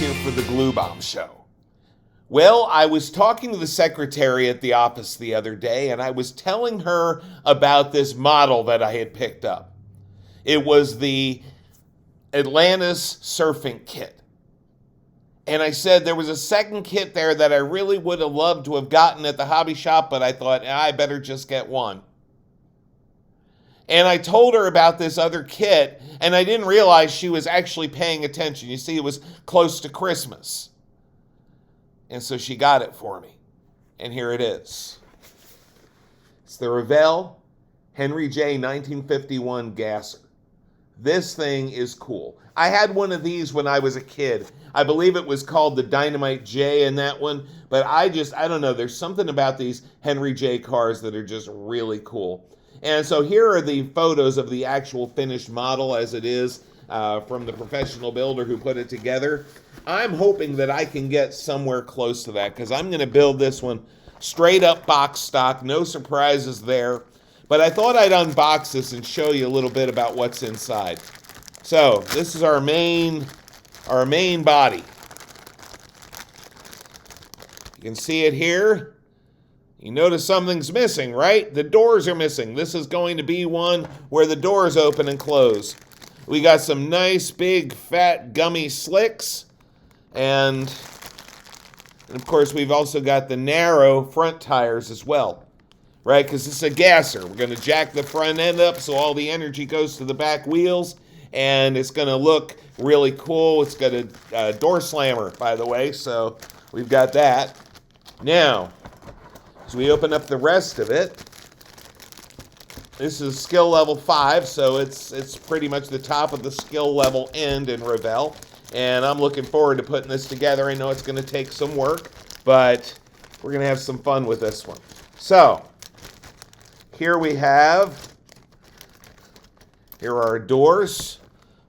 here for the Glue Bomb Show. Well, I was talking to the secretary at the office the other day, and I was telling her about this model that I had picked up. It was the Atlantis surfing kit. And I said there was a second kit there that I really would have loved to have gotten at the hobby shop, but I thought, I better just get one. And I told her about this other kit, and I didn't realize she was actually paying attention. You see, it was close to Christmas. And so she got it for me. And here it is. It's the Revell Henry J. 1951 gasser. This thing is cool. I had one of these when I was a kid. I believe it was called the Dynamite J in that one. But I don't know. There's something about these Henry J cars that are just really cool. And so here are the photos of the actual finished model as it is from the professional builder who put it together. I'm hoping that I can get somewhere close to that because I'm going to build this one straight up box stock. No surprises there. But I thought I'd unbox this and show you a little bit about what's inside. So this is our main body. You can see it here. You notice something's missing, right? The doors are missing. This is going to be one where the doors open and close. We got some nice, big, fat, gummy slicks. And of course, we've also got the narrow front tires as well, right? Because this is a gasser. We're going to jack the front end up so all the energy goes to the back wheels. And it's going to look really cool. It's got a door slammer, by the way. So we've got that. Now, as we open up the rest of it, this is skill level 5, so it's pretty much the top of the skill level end in Revell. And I'm looking forward to putting this together. I know it's going to take some work, but we're going to have some fun with this one. So, here are our doors,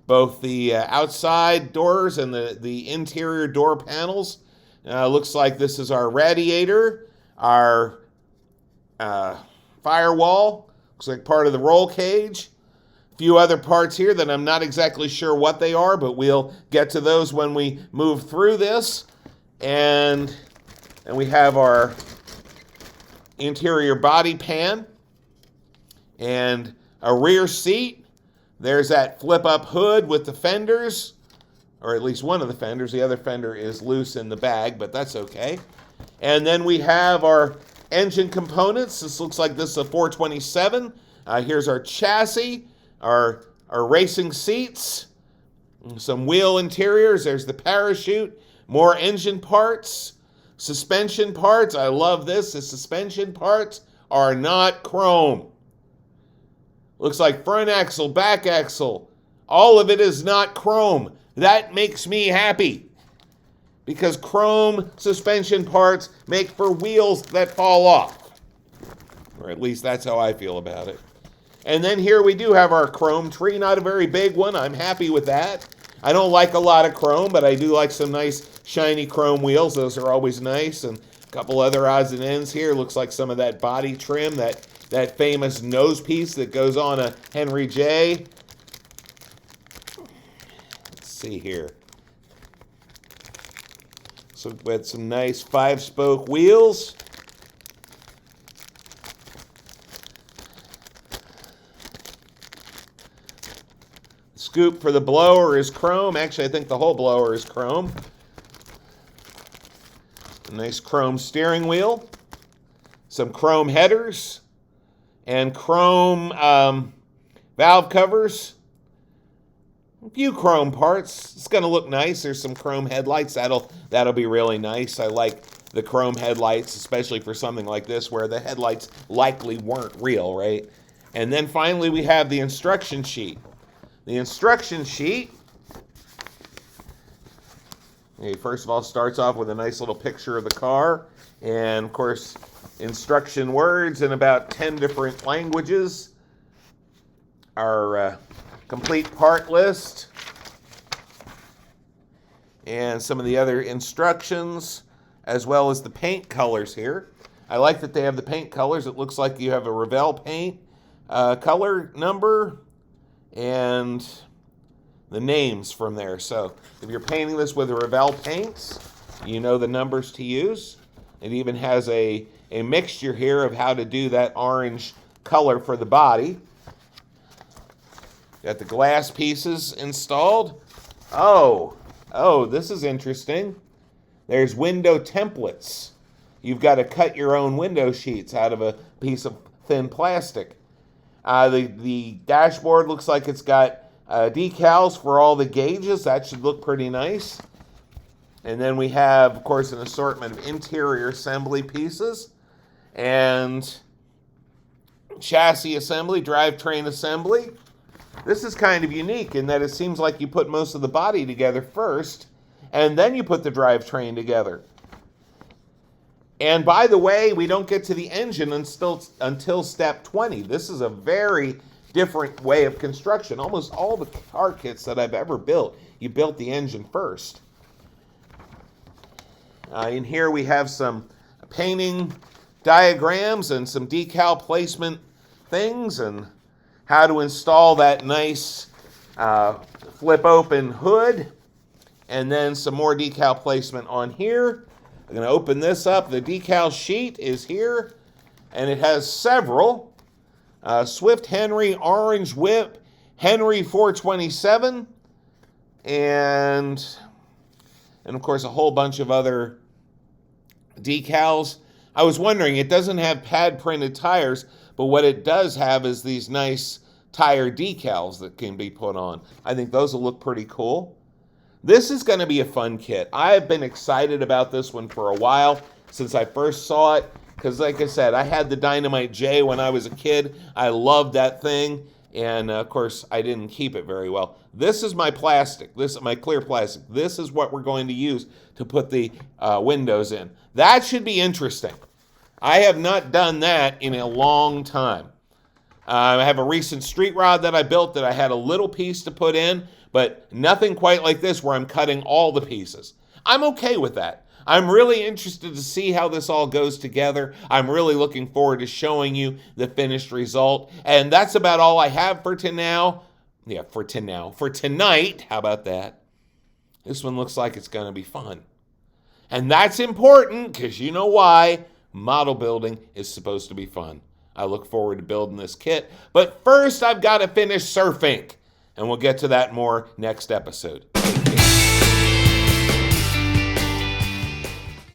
both the outside doors and the interior door panels. Looks like this is our radiator. Our firewall, looks like part of the roll cage. A few other parts here that I'm not exactly sure what they are, but we'll get to those when we move through this. And we have our interior body pan and a rear seat. There's that flip-up hood with the fenders, or at least one of the fenders. The other fender is loose in the bag, but that's okay. And then we have our engine components. This looks like this is a 427. Here's our chassis, our racing seats, some wheel interiors. There's the parachute, more engine parts, suspension parts. I love this. The suspension parts are not chrome. Looks like front axle, back axle. All of it is not chrome. That makes me happy. Because chrome suspension parts make for wheels that fall off. Or at least that's how I feel about it. And then here we do have our chrome tree. Not a very big one. I'm happy with that. I don't like a lot of chrome, but I do like some nice shiny chrome wheels. Those are always nice. And a couple other odds and ends here. Looks like some of that body trim, that famous nose piece that goes on a Henry J. Let's see here. So we had some nice 5-spoke wheels. Scoop for the blower is chrome. Actually, I think the whole blower is chrome. A nice chrome steering wheel. Some chrome headers. And chrome valve covers. A few chrome parts. It's going to look nice. There's some chrome headlights. That'll be really nice. I like the chrome headlights, especially for something like this where the headlights likely weren't real, right? And then finally we have the instruction sheet. The instruction sheet, first of all, starts off with a nice little picture of the car. And, of course, instruction words in about 10 different languages. Our complete part list, and some of the other instructions, as well as the paint colors here. I like that they have the paint colors. It looks like you have a Revell paint color number, and the names from there. So if you're painting this with Revell paints, you know the numbers to use. It even has a mixture here of how to do that orange color for the body. Got the glass pieces installed. Oh, this is interesting. There's window templates. You've got to cut your own window sheets out of a piece of thin plastic. The dashboard looks like it's got decals for all the gauges. That should look pretty nice. And then we have, of course, an assortment of interior assembly pieces and chassis assembly, drivetrain assembly. This is kind of unique in that it seems like you put most of the body together first, and then you put the drivetrain together. And by the way, we don't get to the engine until step 20. This is a very different way of construction. Almost all the car kits that I've ever built, you built the engine first. In here we have some painting diagrams and some decal placement things and how to install that nice flip open hood, and then some more decal placement on here. I'm going to open this up. The decal sheet is here, and it has several. Swift Henry Orange Whip, Henry 427, and of course a whole bunch of other decals. I was wondering, it doesn't have pad printed tires, but what it does have is these nice tire decals that can be put on. I think those will look pretty cool. This is going to be a fun kit. I have been excited about this one for a while, since I first saw it, because like I said, I had the Dynamite J when I was a kid. I loved that thing, and of course, I didn't keep it very well. This is my plastic. This is my clear plastic. This is what we're going to use to put the windows in. That should be interesting. I have not done that in a long time. I have a recent street rod that I built that I had a little piece to put in, but nothing quite like this where I'm cutting all the pieces. I'm okay with that. I'm really interested to see how this all goes together. I'm really looking forward to showing you the finished result. And that's about all I have for now. Yeah, for tonight. How about that? This one looks like it's going to be fun. And that's important because you know why. Model building is supposed to be fun. I look forward to building this kit. But first, I've got to finish surfing. And we'll get to that more next episode.